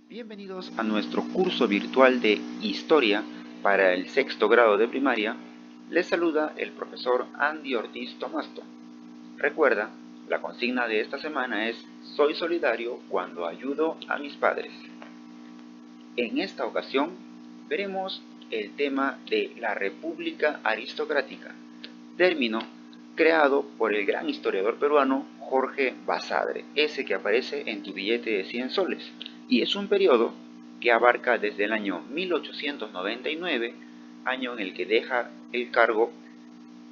Bienvenidos a nuestro curso virtual de Historia para el sexto grado de primaria. Les saluda el profesor Andy Ortiz Tomasto. Recuerda, la consigna de esta semana es Soy solidario cuando ayudo a mis padres. En esta ocasión veremos el tema de la República Aristocrática, término creado por el gran historiador peruano Jorge Basadre, ese que aparece en tu billete de 100 soles, y es un periodo que abarca desde el año 1899, año en el que deja el cargo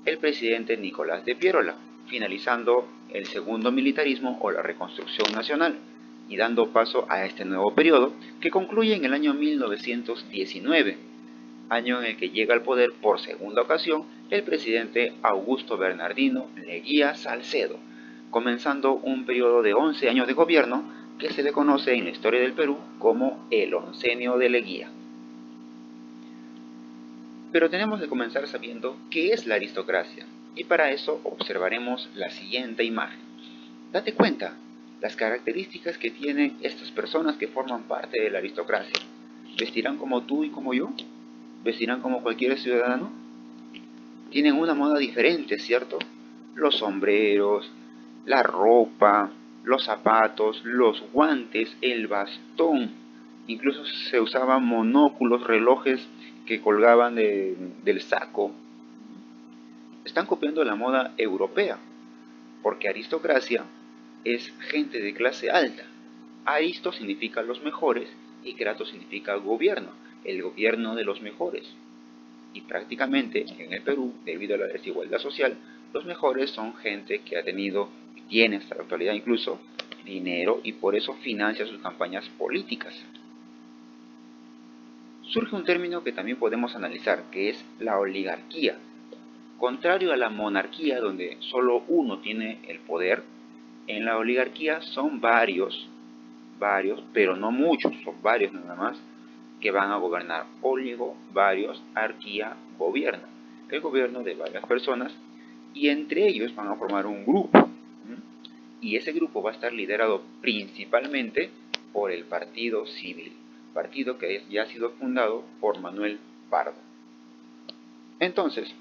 el presidente Nicolás de Piérola, finalizando el segundo militarismo o la reconstrucción nacional, y dando paso a este nuevo periodo que concluye en el año 1919, año en el que llega al poder por segunda ocasión el presidente Augusto Bernardino Leguía Salcedo, comenzando un periodo de 11 años de gobierno que se le conoce en la historia del Perú como el oncenio de Leguía. Pero tenemos que comenzar sabiendo qué es la aristocracia, y para eso observaremos la siguiente imagen. Date cuenta las características que tienen estas personas que forman parte de la aristocracia. ¿Vestirán como tú y como yo? ¿Vestirán como cualquier ciudadano? Tienen una moda diferente, ¿cierto? Los sombreros, la ropa, los zapatos, los guantes, el bastón. Incluso se usaban monóculos, relojes que colgaban del saco. Están copiando la moda europea, porque aristocracia es gente de clase alta. Aristo significa los mejores y Krato significa gobierno, el gobierno de los mejores. Y prácticamente en el Perú, debido a la desigualdad social, los mejores son gente que ha tenido, y tiene hasta la actualidad incluso, dinero y por eso financia sus campañas políticas. Surge un término que también podemos analizar, que es la oligarquía. Contrario a la monarquía, donde solo uno tiene el poder, en la oligarquía son varios, pero no muchos, son varios nada más, que van a gobernar. Oligo, varios, arquía, gobierno. El gobierno de varias personas, y entre ellos van a formar un grupo. Y ese grupo va a estar liderado principalmente por el Partido Civil, partido que ya ha sido fundado por Manuel Pardo. Entonces,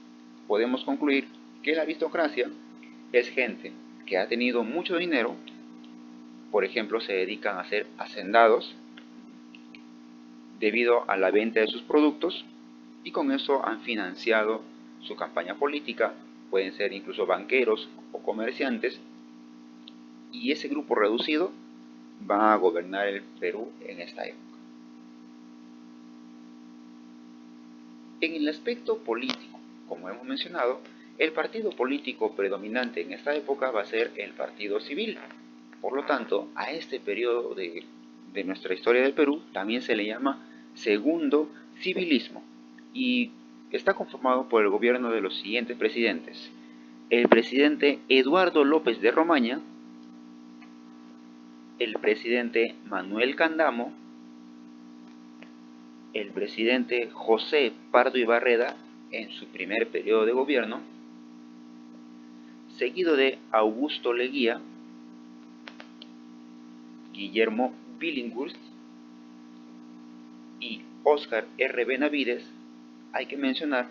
podemos concluir que la aristocracia es gente que ha tenido mucho dinero, por ejemplo, se dedican a ser hacendados debido a la venta de sus productos, y con eso han financiado su campaña política. Pueden ser incluso banqueros o comerciantes, y ese grupo reducido va a gobernar el Perú en esta época. En el aspecto político, como hemos mencionado, el partido político predominante en esta época va a ser el Partido Civil. Por lo tanto, a este periodo de nuestra historia del Perú también se le llama Segundo Civilismo, y está conformado por el gobierno de los siguientes presidentes: el presidente Eduardo López de Romaña, el presidente Manuel Candamo, el presidente José Pardo y Barreda en su primer periodo de gobierno, seguido de Augusto Leguía, Guillermo Billinghurst y Óscar R. Benavides. Hay que mencionar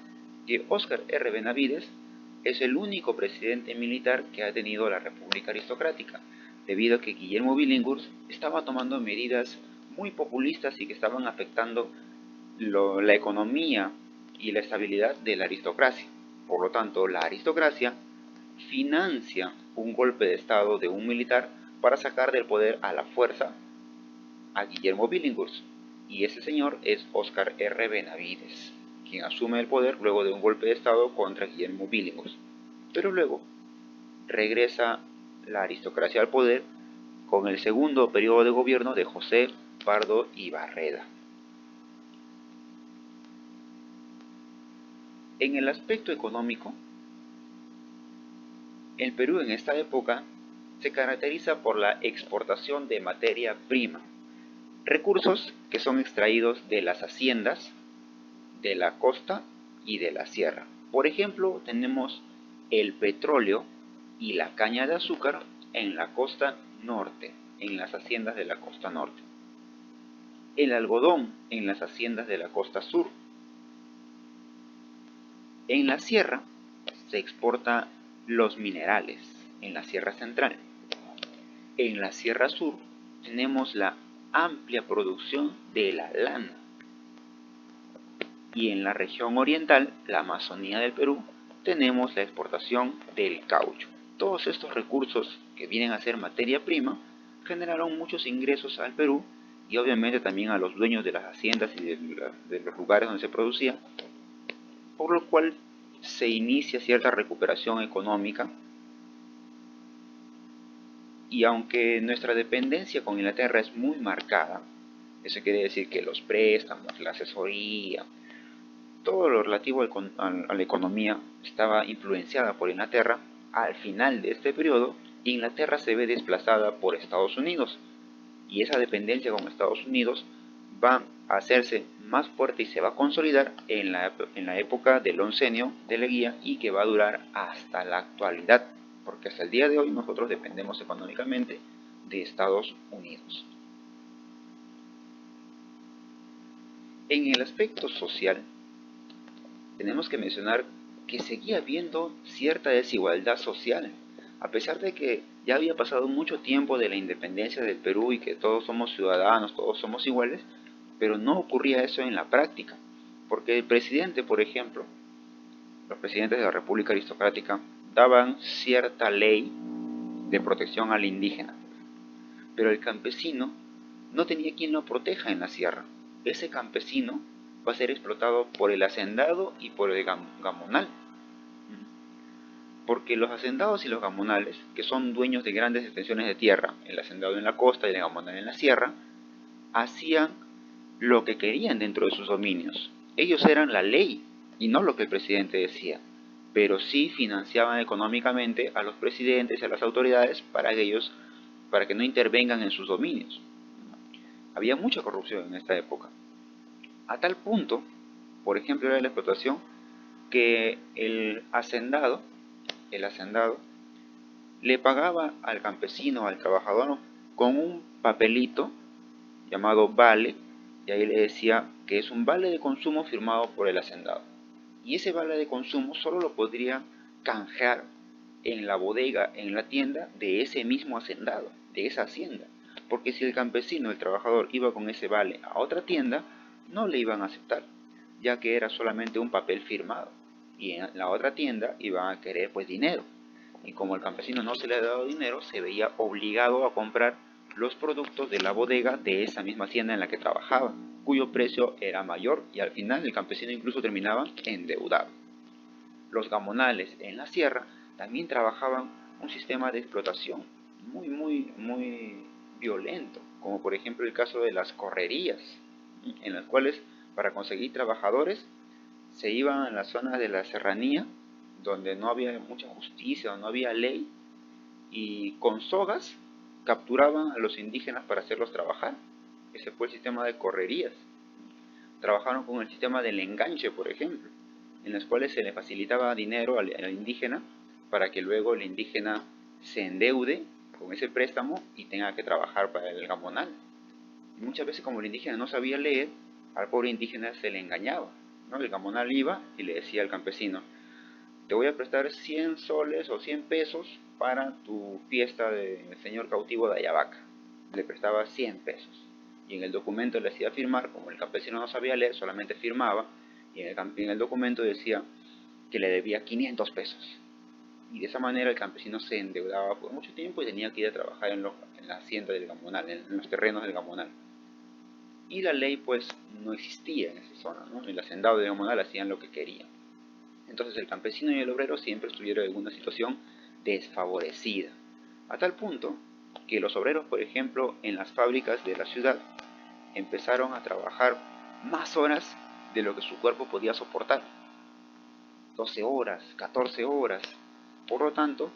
que Óscar R. Benavides es el único presidente militar que ha tenido la República Aristocrática, debido a que Guillermo Billinghurst estaba tomando medidas muy populistas y que estaban afectando la economía y la estabilidad de la aristocracia. Por lo tanto, la aristocracia financia un golpe de estado de un militar para sacar del poder a la fuerza a Guillermo Billinghurst, y ese señor es Óscar R. Benavides, quien asume el poder luego de un golpe de estado contra Guillermo Billinghurst. Pero luego regresa la aristocracia al poder con el segundo periodo de gobierno de José Pardo y Barreda. En el aspecto económico, el Perú en esta época se caracteriza por la exportación de materia prima, recursos que son extraídos de las haciendas, de la costa y de la sierra. Por ejemplo, tenemos el petróleo y la caña de azúcar en la costa norte, en las haciendas de la costa norte. el algodón en las haciendas de la costa sur. En la sierra se exporta los minerales, en la sierra central. En la sierra sur tenemos la amplia producción de la lana. Y en la región oriental, la Amazonía del Perú, tenemos la exportación del caucho. Todos estos recursos que vienen a ser materia prima generaron muchos ingresos al Perú y obviamente también a los dueños de las haciendas y de los lugares donde se producía, por lo cual se inicia cierta recuperación económica. Y aunque nuestra dependencia con Inglaterra es muy marcada, eso quiere decir que los préstamos, la asesoría, todo lo relativo a la economía estaba influenciada por Inglaterra. Al final de este periodo, Inglaterra se ve desplazada por Estados Unidos y esa dependencia con Estados Unidos va a hacerse más fuerte y se va a consolidar en la época del oncenio de Leguía y que va a durar hasta la actualidad, porque hasta el día de hoy nosotros dependemos económicamente de Estados Unidos. En el aspecto social, tenemos que mencionar que seguía habiendo cierta desigualdad social, a pesar de que ya había pasado mucho tiempo de la independencia del Perú y que todos somos ciudadanos, todos somos iguales, pero no ocurría eso en la práctica, porque el presidente, por ejemplo, los presidentes de la República Aristocrática daban cierta ley de protección al indígena, pero el campesino no tenía quien lo proteja en la sierra. Ese campesino va a ser explotado por el hacendado y por el gamonal. Porque los hacendados y los gamonales, que son dueños de grandes extensiones de tierra, el hacendado en la costa y el gamonal en la sierra, hacían lo que querían dentro de sus dominios. Ellos eran la ley y no lo que el presidente decía, pero sí financiaban económicamente a los presidentes y a las autoridades para que no intervengan en sus dominios. Había mucha corrupción en esta época, a tal punto, por ejemplo, era la explotación, que el hacendado le pagaba al campesino, al trabajador, con un papelito llamado vale, y ahí le decía que es un vale de consumo firmado por el hacendado. Y ese vale de consumo solo lo podría canjear en la bodega, en la tienda de ese mismo hacendado, de esa hacienda. Porque si el campesino, el trabajador, iba con ese vale a otra tienda, no le iban a aceptar, ya que era solamente un papel firmado. Y en la otra tienda iban a querer pues dinero. Y como el campesino no se le había dado dinero, se veía obligado a comprar los productos de la bodega de esa misma hacienda en la que trabajaba, cuyo precio era mayor y al final el campesino incluso terminaba endeudado. Los gamonales en la sierra también trabajaban un sistema de explotación muy violento, como por ejemplo el caso de las correrías, en las cuales para conseguir trabajadores se iban a las zonas de la serranía, donde no había mucha justicia, no había ley, y con sogas capturaban a los indígenas para hacerlos trabajar. Ese fue el sistema de correrías. Trabajaron con el sistema del enganche, por ejemplo, en los cuales se le facilitaba dinero al indígena para que luego el indígena se endeude con ese préstamo y tenga que trabajar para el gamonal. Y muchas veces, como el indígena no sabía leer, al pobre indígena se le engañaba, ¿no? El gamonal iba y le decía al campesino: te voy a prestar 100 soles o 100 pesos para tu fiesta del señor cautivo de Ayabaca. Le prestaba 100 pesos. Y en el documento le hacía firmar, como el campesino no sabía leer, solamente firmaba, y en el documento decía que le debía 500 pesos. Y de esa manera el campesino se endeudaba por mucho tiempo y tenía que ir a trabajar en la hacienda del gamonal, en los terrenos del gamonal. Y la ley pues no existía en esa zona, ¿no? El hacendado del gamonal hacían lo que querían. Entonces el campesino y el obrero siempre estuvieron en una situación desfavorecida, a tal punto que los obreros, por ejemplo, en las fábricas de la ciudad, empezaron a trabajar más horas de lo que su cuerpo podía soportar. 12 horas, 14 horas. Por lo tanto,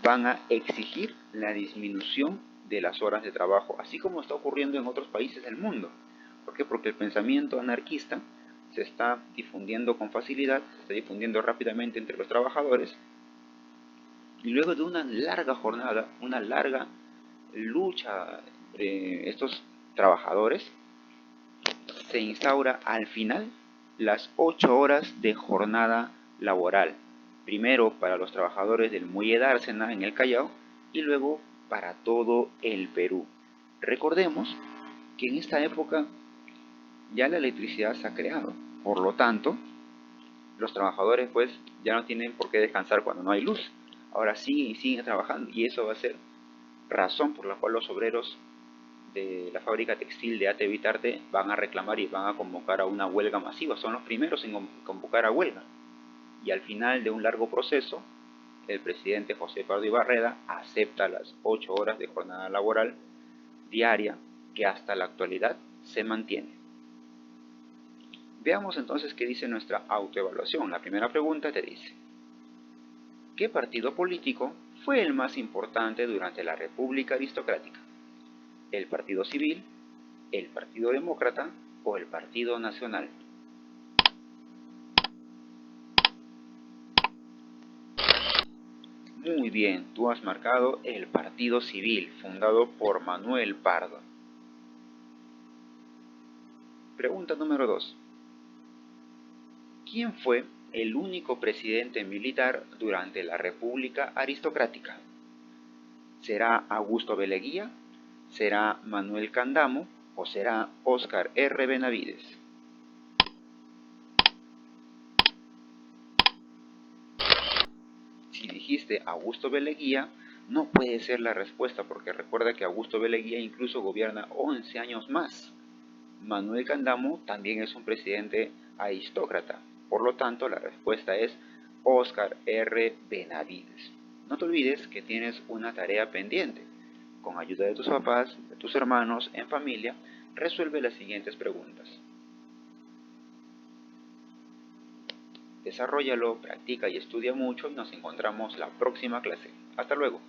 van a exigir la disminución de las horas de trabajo, así como está ocurriendo en otros países del mundo. ¿Por qué? Porque el pensamiento anarquista se está difundiendo con facilidad, se está difundiendo rápidamente entre los trabajadores, y luego de una larga jornada, una larga lucha de estos trabajadores, se instaura al final las 8 horas de jornada laboral, primero para los trabajadores del muelle Dársena en el Callao y luego para todo el Perú. Recordemos que en esta época ya la electricidad se ha creado, por lo tanto, los trabajadores pues ya no tienen por qué descansar cuando no hay luz. Ahora siguen y siguen trabajando y eso va a ser razón por la cual los obreros de la fábrica textil de AT Vitarte van a reclamar y van a convocar a una huelga masiva. Son los primeros en convocar a huelga. Y al final de un largo proceso, el presidente José Pardo Barreda acepta las 8 horas de jornada laboral diaria que hasta la actualidad se mantiene. Veamos entonces qué dice nuestra autoevaluación. La primera pregunta te dice: ¿qué partido político fue el más importante durante la República Aristocrática? ¿El Partido Civil, el Partido Demócrata o el Partido Nacional? Muy bien, tú has marcado el Partido Civil, fundado por Manuel Pardo. Pregunta número 2. ¿Quién fue el único presidente militar durante la República Aristocrática? ¿Será Augusto B. Leguía? ¿Será Manuel Candamo? ¿O será Óscar R. Benavides? Si dijiste Augusto B. Leguía, no puede ser la respuesta, porque recuerda que Augusto B. Leguía incluso gobierna 11 años más. Manuel Candamo también es un presidente aristócrata, por lo tanto la respuesta es Óscar R. Benavides. No te olvides que tienes una tarea pendiente. Con ayuda de tus papás, de tus hermanos, en familia, resuelve las siguientes preguntas. Desarróllalo, practica y estudia mucho y nos encontramos la próxima clase. Hasta luego.